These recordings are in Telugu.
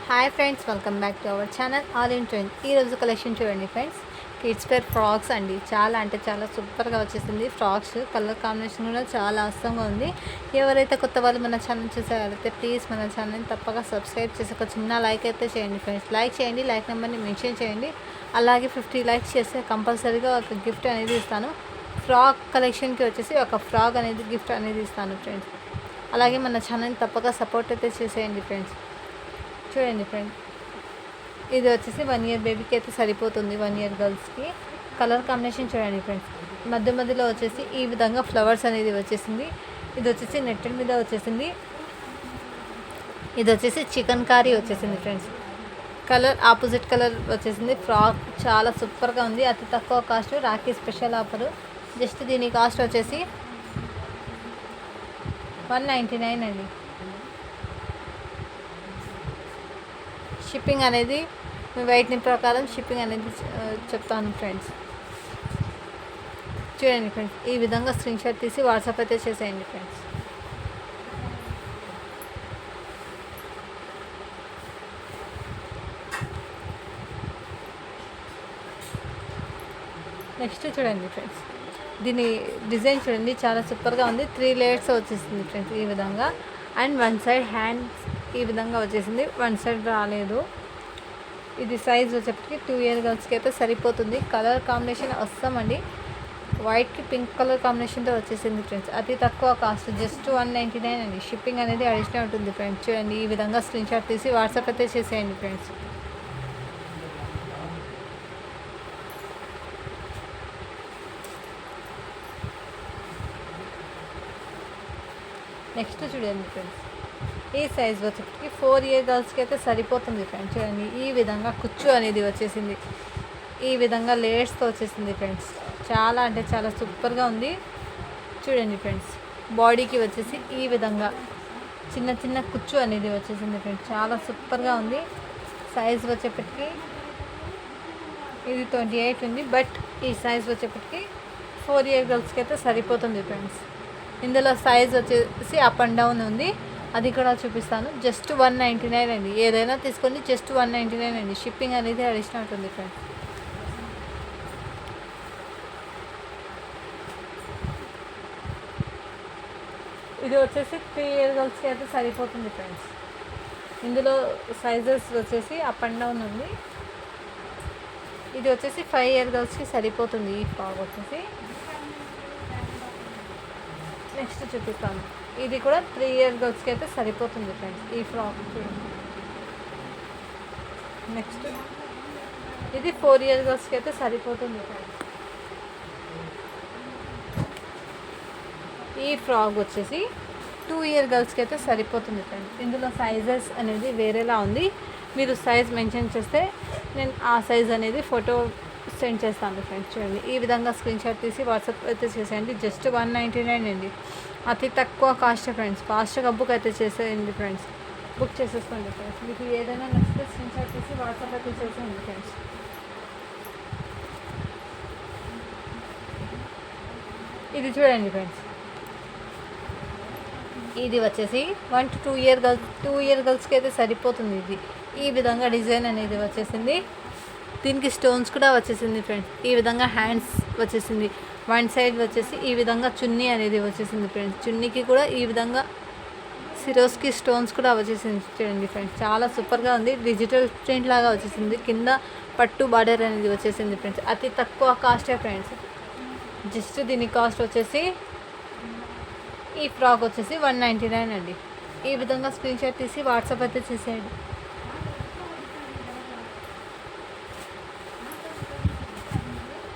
Hi friends, welcome back to our channel all in trend. ఈరోజు కలెక్షన్ చూడండి ఫ్రెండ్స్, కిడ్స్ వేర్ ఫ్రాక్స్ అండి. చాలా అంటే చాలా సూపర్గా వచ్చేసింది. ఫ్రాక్స్ కలర్ కాంబినేషన్ కూడా చాలా అస్తంగా ఉంది. ఎవరైతే కొత్త వాళ్ళు మన ఛానల్ చూసేవారైతే ప్లీజ్ మన ఛానల్ని తప్పక సబ్స్క్రైబ్ చేసి ఒక చిన్న లైక్ అయితే చేయండి ఫ్రెండ్స్. లైక్ చేయండి, లైక్ నెంబర్ని మెన్షన్ చేయండి. అలాగే 50 లైక్స్ చేస్తే కంపల్సరీగా ఒక గిఫ్ట్ అనేది ఇస్తాను. ఫ్రాక్ కలెక్షన్కి వచ్చేసి ఒక ఫ్రాక్ అనేది గిఫ్ట్ అనేది ఇస్తాను ఫ్రెండ్స్. అలాగే మన ఛానల్ని తప్పక సపోర్ట్ అయితే చేసేయండి ఫ్రెండ్స్. చూడండి ఫ్రెండ్, ఇది వచ్చేసి 1 ఇయర్ బేబీకి అయితే సరిపోతుంది. 1 ఇయర్ గర్ల్స్కి కలర్ కాంబినేషన్ చూడండి ఫ్రెండ్స్. మధ్యలో వచ్చేసి ఈ విధంగా ఫ్లవర్స్ అనేది వచ్చేసింది. ఇది వచ్చేసి నెట్టెడ్ మీద వచ్చేసింది. ఇది వచ్చేసి చికెన్ కర్రీ వచ్చేసింది ఫ్రెండ్స్. కలర్ ఆపోజిట్ కలర్ వచ్చేసింది. ఫ్రాక్ చాలా సూపర్గా ఉంది. అతి తక్కువ cost, rakhi special offer. Just దీని కాస్ట్ వచ్చేసి 199 అండి. షిప్పింగ్ అనేది మీ వెయిట్ని ప్రకారం షిప్పింగ్ అనేది చెప్తాను ఫ్రెండ్స్. చూడండి ఫ్రెండ్స్, ఈ విధంగా స్క్రీన్ షాట్ తీసి వాట్సాప్ అయితే చేసేయండి ఫ్రెండ్స్. నెక్స్ట్ చూడండి ఫ్రెండ్స్, దీని డిజైన్ చూడండి, చాలా సూపర్గా ఉంది. 3 లేయర్స్ వచ్చేసింది ఫ్రెండ్స్ ఈ విధంగా. అండ్ 1 సైడ్ హ్యాండ్స్ ఈ విధంగా వచ్చేసింది, 1 సైడ్ రాలేదు. ఇది సైజ్ వచ్చేప్పటికి 2 ఇయర్ గర్ల్స్కి అయితే సరిపోతుంది. కలర్ కాంబినేషన్ వస్తామండి. వైట్కి పింక్ కలర్ కాంబినేషన్తో వచ్చేసింది ఫ్రెండ్స్. అతి తక్కువ కాస్ట్, జస్ట్ 199 అండి. షిప్పింగ్ అనేది అడిషనల్ ఉంటుంది ఫ్రెండ్స్. చూడండి, ఈ విధంగా స్క్రీన్ షాట్ తీసి వాట్సాప్ అయితే చేసేయండి ఫ్రెండ్స్. నెక్స్ట్ చూడండి ఫ్రెండ్స్, ఈ సైజ్ వచ్చేప్పటికి 4 ఇయర్ గర్ల్స్కి అయితే సరిపోతుంది ఫ్రెండ్స్. చూడండి, ఈ విధంగా కుచ్చు అనేది వచ్చేసింది. ఈ విధంగా లేయర్స్తో వచ్చేసింది ఫ్రెండ్స్. చాలా అంటే చాలా సూపర్గా ఉంది. చూడండి ఫ్రెండ్స్, బాడీకి వచ్చేసి ఈ విధంగా చిన్న చిన్న కుచ్చు అనేది వచ్చేసింది ఫ్రెండ్స్. చాలా సూపర్గా ఉంది. సైజ్ వచ్చేప్పటికి ఇది 28 ఉంది. బట్ ఈ సైజ్ వచ్చేప్పటికి 4 ఇయర్ గర్ల్స్కి అయితే సరిపోతుంది ఫ్రెండ్స్. ఇందులో సైజ్ వచ్చేసి అప్ అండ్ డౌన్ ఉంది, అది కూడా చూపిస్తాను. జస్ట్ 199 అండి. ఏదైనా తీసుకోండి, జస్ట్ 199 అండి. షిప్పింగ్ అనేది అడిషనల్ ఉంటుంది ఫ్రెండ్స్. ఇది వచ్చేసి 3 ఇయర్ గర్ల్స్కి అయితే సరిపోతుంది ఫ్రెండ్స్. ఇందులో సైజెస్ వచ్చేసి అప్ అండ్ డౌన్ ఉంది. ఇది వచ్చేసి 5 ఇయర్ గర్ల్స్కి సరిపోతుంది. ఈ ఫ్రాక్ వచ్చేసి నెక్స్ట్ చూపిస్తాను. ఇది కూడా 3 ఇయర్ గర్ల్స్కి అయితే సరిపోతుంది ఫ్రెండ్స్. ఈ ఫ్రాక్ చూడండి. నెక్స్ట్ ఇది 4 ఇయర్ గర్ల్స్కి అయితే సరిపోతుంది ఫ్రెండ్స్. ఈ ఫ్రాక్ వచ్చేసి 2 ఇయర్ గర్ల్స్కి అయితే సరిపోతుంది ఫ్రెండ్స్. ఇందులో సైజెస్ అనేది వేరేలా ఉంది. మీరు సైజ్ మెన్షన్ చేస్తే నేను ఆ సైజ్ అనేది ఫోటో సెండ్ చేస్తాను ఫ్రెండ్స్. చూడండి, ఈ విధంగా స్క్రీన్ షాట్ తీసి వాట్సాప్ అయితే చేసేయండి. జస్ట్ 199 అండి. అతి తక్కువ కాస్ట్ ఫ్రెండ్స్. ఫాస్ట్గా బుక్ అయితే చేసేయండి ఫ్రెండ్స్. బుక్ చేసేసుకోండి ఫ్రెండ్స్. మీకు ఏదైనా నచ్చితే స్క్రీన్ షాట్ తీసి వాట్సాప్ అయితే చేసేయండి ఫ్రెండ్స్. ఇది చూడండి ఫ్రెండ్స్, ఇది వచ్చేసి 1 to 2 ఇయర్ గర్ల్స్కి అయితే సరిపోతుంది. ఇది ఈ విధంగా డిజైన్ అనేది వచ్చేసింది. దీనికి స్టోన్స్ కూడా వచ్చేసింది ఫ్రెండ్స్. ఈ విధంగా హ్యాండ్స్ వచ్చేసింది. 1 సైడ్ వచ్చేసి ఈ విధంగా చున్నీ అనేది వచ్చేసింది ఫ్రెండ్స్. చున్నీకి కూడా ఈ విధంగా సిరోస్కి స్టోన్స్ కూడా వచ్చేసింది. చూడండి ఫ్రెండ్స్, చాలా సూపర్గా ఉంది. డిజిటల్ ప్రింట్ లాగా వచ్చేసింది. కింద పట్టు బార్డర్ అనేది వచ్చేసింది ఫ్రెండ్స్. అతి తక్కువ కాస్టే ఫ్రెండ్స్. జస్ట్ దీని కాస్ట్ వచ్చేసి ఈ ఫ్రాక్ వచ్చేసి 199 అండి. ఈ విధంగా స్క్రీన్ షాట్ తీసి వాట్సాప్ అయితే చేసేయండి.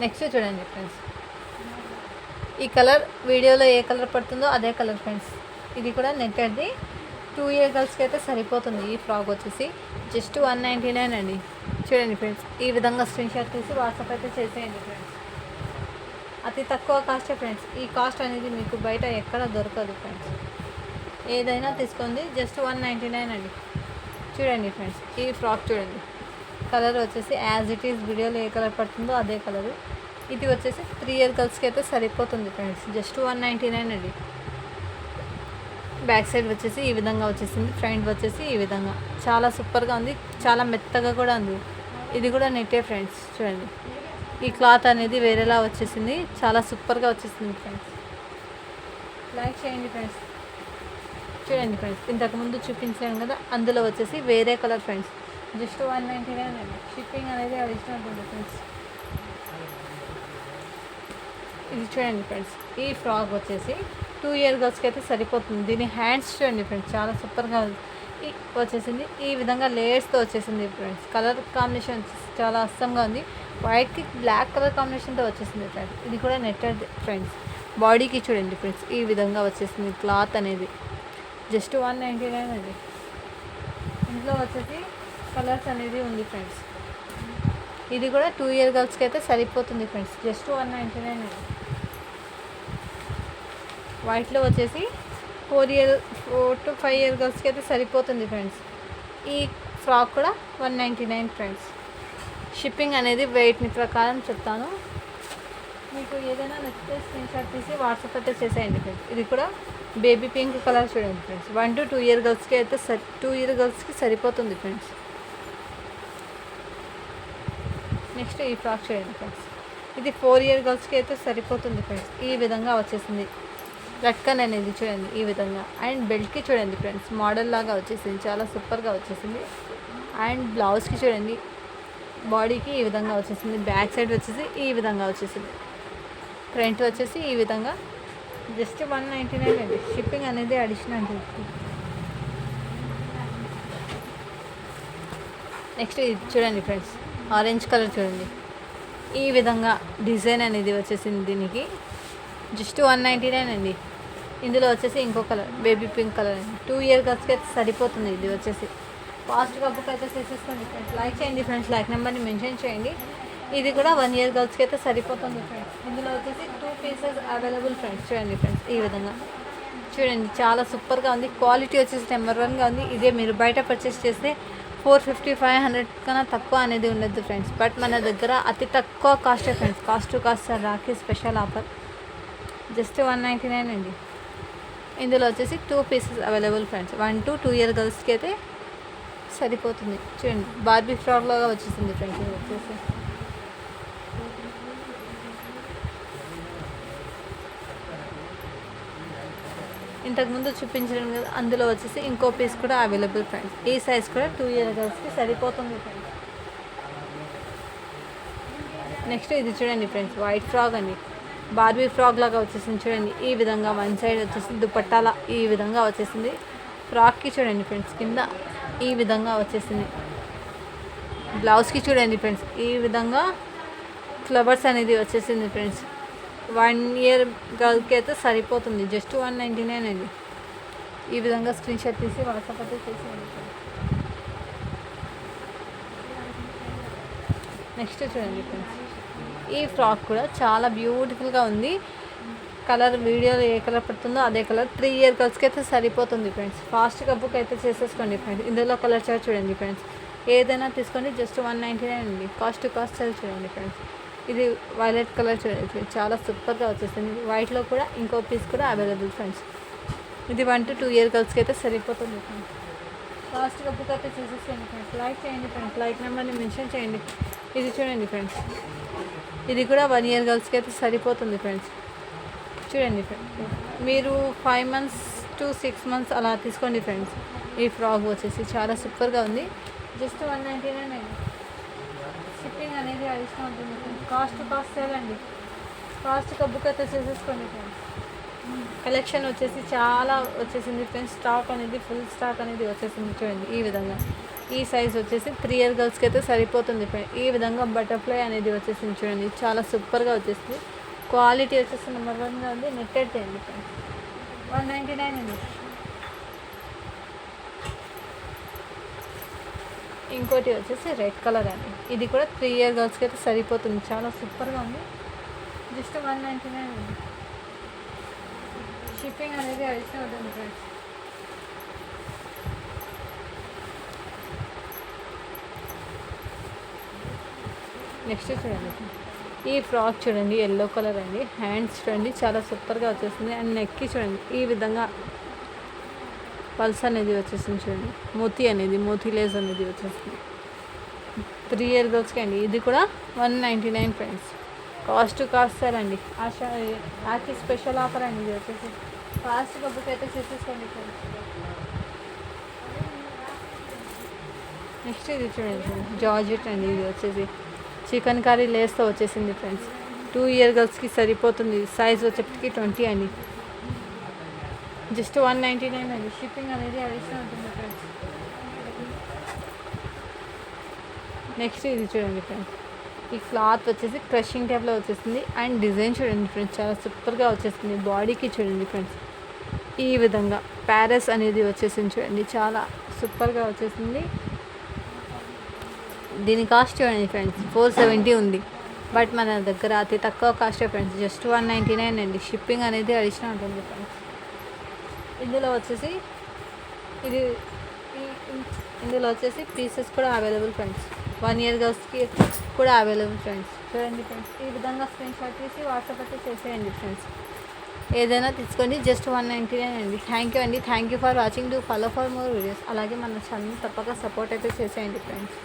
నెక్స్ట్ చూడండి ఫ్రెండ్స్, ఈ కలర్ వీడియోలో ఏ కలర్ పడుతుందో అదే కలర్ ఫ్రెండ్స్. ఇది కూడా నెట్టెడ్ది. 2 ఇయర్ గర్ల్స్కి అయితే సరిపోతుంది. ఈ ఫ్రాక్ వచ్చేసి జస్ట్ 199 అండి. చూడండి ఫ్రెండ్స్, ఈ విధంగా స్క్రీన్ షాట్ తీసి వాట్సాప్ అయితే చేసేయండి ఫ్రెండ్స్. అతి తక్కువ కాస్టే ఫ్రెండ్స్. ఈ కాస్ట్ అనేది మీకు బయట ఎక్కడ దొరకదు ఫ్రెండ్స్. ఏదైనా తీసుకోండి, జస్ట్ 199 అండి. చూడండి ఫ్రెండ్స్, ఈ ఫ్రాక్ చూడండి, కలర్ వచ్చేసి యాజ్ ఇట్ ఈస్ వీడియోలో ఏ కలర్ పడుతుందో అదే కలరు. ఇది వచ్చేసి 3 ఇయర్ గర్ల్స్కి అయితే సరిపోతుంది ఫ్రెండ్స్. జస్ట్ 199 అండి. బ్యాక్ సైడ్ వచ్చేసి ఈ విధంగా వచ్చేసింది, ఫ్రంట్ వచ్చేసి ఈ విధంగా. చాలా సూపర్గా ఉంది, చాలా మెత్తగా కూడా ఉంది. ఇది కూడా నెట్టే ఫ్రెండ్స్. చూడండి ఈ క్లాత్ అనేది వేరేలా వచ్చేసింది, చాలా సూపర్గా వచ్చేసింది ఫ్రెండ్స్. లైక్ చేయండి ఫ్రెండ్స్. చూడండి ఫ్రెండ్స్, ఇంతకుముందు చూపించాను కదా, అందులో వచ్చేసి వేరే కలర్ ఫ్రెండ్స్. జస్ట్ 199 అండి. షిప్పింగ్ అనేది అడిషనల్ ఉంటుంది ఫ్రెండ్స్. ఇది చూడండి ఫ్రెండ్స్, ఈ ఫ్రాక్ వచ్చేసి 2 ఇయర్ గర్ల్స్కి అయితే సరిపోతుంది. దీని హ్యాండ్స్ చూడండి ఫ్రెండ్స్, చాలా సూపర్గా వచ్చేసింది. ఈ విధంగా లేయర్స్తో వచ్చేసింది ఫ్రెండ్స్. కలర్ కాంబినేషన్ చాలా అస్సంగా ఉంది. వైట్కి బ్లాక్ కలర్ కాంబినేషన్తో వచ్చేసింది ఫ్రెండ్స్. ఇది కూడా నెట్టెడ్ ఫ్రెండ్స్. బాడీకి చూడండి ఫ్రెండ్స్, ఈ విధంగా వచ్చేసింది క్లాత్ అనేది. జస్ట్ 199 అండి. ఇంట్లో వచ్చేసి కలర్స్ అనేది ఉంది ఫ్రెండ్స్. ఇది కూడా 2 ఇయర్ గర్ల్స్కి అయితే సరిపోతుంది ఫ్రెండ్స్. జస్ట్ 199 అండి. వైట్లో వచ్చేసి 4 to 5 ఇయర్ గర్ల్స్కి అయితే సరిపోతుంది ఫ్రెండ్స్. ఈ ఫ్రాక్ కూడా 199 ఫ్రెండ్స్. షిప్పింగ్ అనేది వెయిట్ని ప్రకారం చెప్తాను. మీకు ఏదైనా నచ్చితే స్క్రీన్ షాట్ తీసి వాట్సాప్ అయితే చేసేయండి ఫ్రెండ్స్. ఇది కూడా బేబీ పింక్ కలర్ చూడండి ఫ్రెండ్స్. 1 to 2 ఇయర్ గర్ల్స్కి అయితే 2 ఇయర్ గర్ల్స్కి సరిపోతుంది ఫ్రెండ్స్. నెక్స్ట్ ఈ ఫ్రాక్ చూడండి ఫ్రెండ్స్. ఇది 4 ఇయర్ గర్ల్స్కి అయితే సరిపోతుంది ఫ్రెండ్స్. ఈ విధంగా వచ్చేసింది. లట్కన్ అనేది చూడండి ఈ విధంగా. అండ్ బెల్ట్కి చూడండి ఫ్రెండ్స్, మోడల్ లాగా వచ్చేసింది, చాలా సూపర్గా వచ్చేసింది. అండ్ బ్లౌజ్కి చూడండి, బాడీకి ఈ విధంగా వచ్చేసింది. బ్యాక్ సైడ్ వచ్చేసి ఈ విధంగా వచ్చేసింది. ఫ్రంట్ వచ్చేసి ఈ విధంగా. జస్ట్ 199 అండి. షిప్పింగ్ అనేది అడిషనల్ ఉంటుంది. నెక్స్ట్ ఇది చూడండి ఫ్రెండ్స్, ఆరెంజ్ కలర్ చూడండి, ఈ విధంగా డిజైన్ అనేది వచ్చేసింది దీనికి. జస్ట్ 199 అండి. ఇందులో వచ్చేసి ఇంకో కలర్ బేబీ పింక్ కలర్ అండి. 2 ఇయర్ గర్ల్స్కి అయితే సరిపోతుంది. ఇది వచ్చేసి ఫాస్ట్గా బుక్ అయితే చేసేసుకోండి ఫ్రెండ్స్. లైక్ చేయండి ఫ్రెండ్స్, లైక్ నెంబర్ని మెన్షన్ చేయండి. ఇది కూడా 1 ఇయర్ గర్ల్స్కి అయితే సరిపోతుంది ఫ్రెండ్స్. ఇందులో వచ్చేసి 2 పీసెస్ అవైలబుల్ ఫ్రెండ్స్. చూడండి ఫ్రెండ్స్, ఈ విధంగా చూడండి, చాలా సూపర్గా ఉంది. క్వాలిటీ వచ్చేసి నెంబర్ 1గా ఉంది. ఇదే మీరు బయట పర్చేస్ చేస్తే 450, 500 కన్నా తక్కువ అనేది ఉండదు ఫ్రెండ్స్. బట్ మన దగ్గర అతి తక్కువ కాస్టే friends. Cost to cost rakhi special offer. Just 199 అండి. ఇందులో వచ్చేసి 2 pieces available friends. 1 to 2 year గర్ల్స్కి అయితే సరిపోతుంది. చూడండి బార్బీ ఫ్రాక్ లాగా వచ్చేసింది ఫ్రెండ్స్. ఇది వచ్చేసి ఇంతకుముందు చూపించడం కదా, అందులో వచ్చేసి ఇంకో పీస్ కూడా అవైలబుల్ ఫ్రెండ్స్. ఈ సైజ్ కూడా 2 ఇయర్ గర్ల్స్కి సరిపోతుంది ఫ్రెండ్స్. నెక్స్ట్ ఇది చూడండి ఫ్రెండ్స్, వైట్ ఫ్రాక్ అండి. బార్బీ ఫ్రాక్ లాగా వచ్చేసింది చూడండి. ఈ విధంగా వన్ సైడ్ వచ్చేసి దుపట్టాలా ఈ విధంగా వచ్చేసింది. ఫ్రాక్కి చూడండి ఫ్రెండ్స్, కింద ఈ విధంగా వచ్చేసింది. బ్లౌజ్కి చూడండి ఫ్రెండ్స్, ఈ విధంగా ఫ్లవర్స్ అనేది వచ్చేసింది ఫ్రెండ్స్. 1 ఇయర్ గర్ల్కి అయితే సరిపోతుంది. జస్ట్ 199 అండి. ఈ విధంగా స్క్రీన్ షాట్ తీసి వాట్సాప్ అయితే చేసేయండి. నెక్స్ట్ చూడండి ఫ్రెండ్స్, ఈ ఫ్రాక్ కూడా చాలా బ్యూటిఫుల్గా ఉంది. కలర్ వీడియోలో ఏ కలర్ పడుతుందో అదే కలర్. 3 ఇయర్ గర్ల్స్కి అయితే సరిపోతుంది ఫ్రెండ్స్. ఫాస్ట్గా బుక్ అయితే చేసేసుకోండి ఫ్రెండ్స్. ఇందులో కలర్ చార్ట్ చూడండి ఫ్రెండ్స్, ఏదైనా తీసుకోండి. జస్ట్ 199 అండి. కాస్ట్ టు కాస్ట్ చూడండి ఫ్రెండ్స్. ఇది వైలెట్ కలర్ చూడండి ఫ్రెండ్స్, చాలా సూపర్గా వచ్చేసింది. వైట్లో కూడా ఇంకో పీస్ కూడా అవైలబుల్ ఫ్రెండ్స్. ఇది 1 to 2 ఇయర్ గర్ల్స్కి అయితే సరిపోతుంది ఫ్రెండ్స్. ఫాస్ట్గా బుక్ అయితే చేసేసుకోండి ఫ్రెండ్స్. లైక్ చేయండి ఫ్రెండ్స్, లైక్ నెంబర్ని మెన్షన్ చేయండి. ఇది చూడండి ఫ్రెండ్స్, ఇది కూడా 1 ఇయర్ గర్ల్స్కి అయితే సరిపోతుంది ఫ్రెండ్స్. చూడండి ఫ్రెండ్స్, మీరు 5 months to 6 months అలా తీసుకోండి ఫ్రెండ్స్. ఈ ఫ్రాక్ వచ్చేసి చాలా సూపర్గా ఉంది. జస్ట్ 199 అండి. షిప్పింగ్ అనేది అడిషనల్ ఉంటుంది ఫ్రెండ్స్. కాస్ట్ టు కాస్ట్ అండి. ఫాస్ట్గా బుక్ అయితే చేసేసుకోండి ఫ్రెండ్స్. కలెక్షన్ వచ్చేసి చాలా వచ్చేసింది ఫ్రెండ్స్. స్టాక్ అనేది ఫుల్ స్టాక్ అనేది వచ్చేసింది చూడండి. ఈ విధంగా ఈ సైజ్ వచ్చేసి 3 ఇయర్ గర్ల్స్కి అయితే సరిపోతుంది ఫ్రెండ్స్. ఈ విధంగా బటర్ఫ్లై అనేది వచ్చేసింది చూడండి, చాలా సూపర్గా వచ్చేసింది. క్వాలిటీ వచ్చేసి నెంబర్ 1గా ఉంది. నెట్టెడ్ చేయండి ఫ్రెండ్స్. 199 అండి. ఇంకోటి వచ్చేసి రెడ్ కలర్ అండి. ఇది కూడా 3 ఇయర్ గర్ల్స్కి అయితే సరిపోతుంది, చాలా సూపర్గా ఉంది. జస్ట్ 199 అండి. షిప్పింగ్ అనేది అడిషనల్ ఉంటుంది ఫ్రెండ్స్. నెక్స్ట్ చూడండి, ఈ ఫ్రాక్ చూడండి ఎల్లో కలర్ అండి. హ్యాండ్స్ చూడండి చాలా సూపర్గా వచ్చేసింది. అండ్ నెక్కి చూడండి ఈ విధంగా పల్స్ అనేది వచ్చేసింది చూడండి, మోతీ లేస్ అనేది వచ్చేసింది 3 ఇయర్ గర్ల్స్కి అండి. ఇది కూడా 199 ఫ్రెండ్స్. కాస్ట్ అండి. ఆకి స్పెషల్ ఆఫర్ అండి. ఇది వచ్చేసి ఫాస్ట్గా బుక్ అయితే చేసేసుకోండి ఫ్రెండ్స్. నెక్స్ట్ ఇది చూడండి జార్జెట్ అండి. ఇది వచ్చేసి చికెన్ కర్రీ లేస్తో వచ్చేసింది ఫ్రెండ్స్. 2 ఇయర్ గర్ల్స్కి సరిపోతుంది. సైజ్ వచ్చేప్పటికి 20 అండి. జస్ట్ 199 అండి. షిప్పింగ్ అనేది అడిషనల్ ఉంటుంది ఫ్రెండ్స్. నెక్స్ట్ ఇది చూడండి ఫ్రెండ్స్, ఈ క్లాత్ వచ్చేసి క్రషింగ్ టైప్లో వచ్చేసింది. అండ్ డిజైన్ చూడండి ఫ్రెండ్స్, చాలా సూపర్గా వచ్చేసింది. బాడీకి చూడండి ఫ్రెండ్స్, ఈ విధంగా ప్యారెస్ అనేది వచ్చేసింది చూడండి, చాలా సూపర్గా వచ్చేసింది. దీని కాస్ట్ చూడండి ఫ్రెండ్స్ 470 ఉంది. బట్ మన దగ్గర అతి తక్కువ కాస్టే ఫ్రెండ్స్, జస్ట్ 199 అండి. షిప్పింగ్ అనేది అడిషనల్ ఉంటుంది ఫ్రెండ్స్. ఇందులో వచ్చేసి పీసెస్ కూడా అవైలబుల్ ఫ్రెండ్స్. 1 ఇయర్ గర్ల్స్కి కూడా అవైలబుల్ ఫ్రెండ్స్. చూడండి ఫ్రెండ్స్, ఈ విధంగా స్క్రీన్ షాట్ తీసి వాట్సాప్ అయితే చేసేయండి ఫ్రెండ్స్. ఏదైనా తీసుకోండి, జస్ట్ 199 అండి. థ్యాంక్ యూ అండి. Thank you for watching. Do follow for more videos. అలాగే మన ఛానల్ తప్పక సపోర్ట్ అయితే చేసేయండి ఫ్రెండ్స్.